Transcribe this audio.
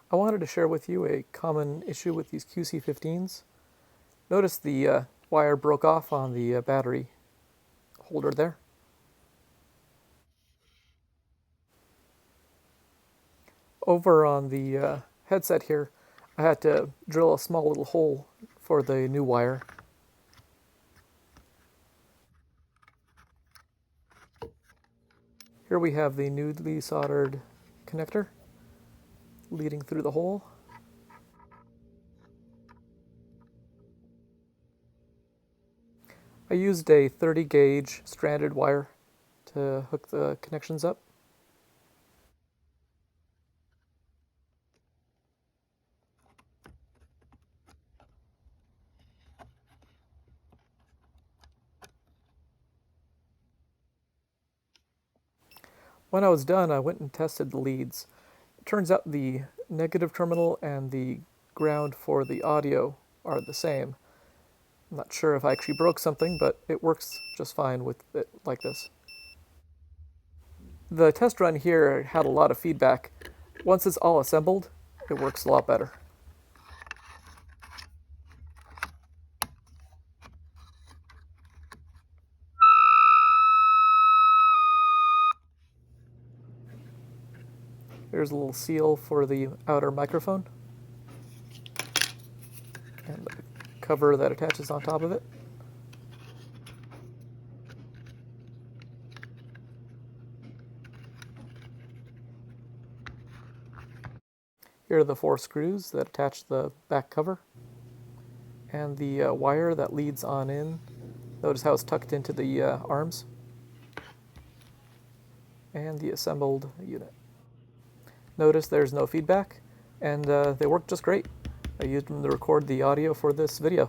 I wanted to share with you a common issue with these QC15s. Notice the wire broke off on the battery holder there. Over on the headset here, I had to drill a small little hole for the new wire. Here we have the newly soldered connector leading through the hole. I used a 30 gauge stranded wire to hook the connections up. When I was done, I went and tested the leads. It turns out the negative terminal and the ground for the audio are the same. I'm not sure if I actually broke something, but it works just fine with it like this. The test run here had a lot of feedback. Once it's all assembled, it works a lot better. Here's a little seal for the outer microphone and the cover that attaches on top of it. Here are the 4 screws that attach the back cover and the wire that leads on in. Notice how it's tucked into the arms and the assembled unit. Notice there's no feedback, and they work just great. I used them to record the audio for this video.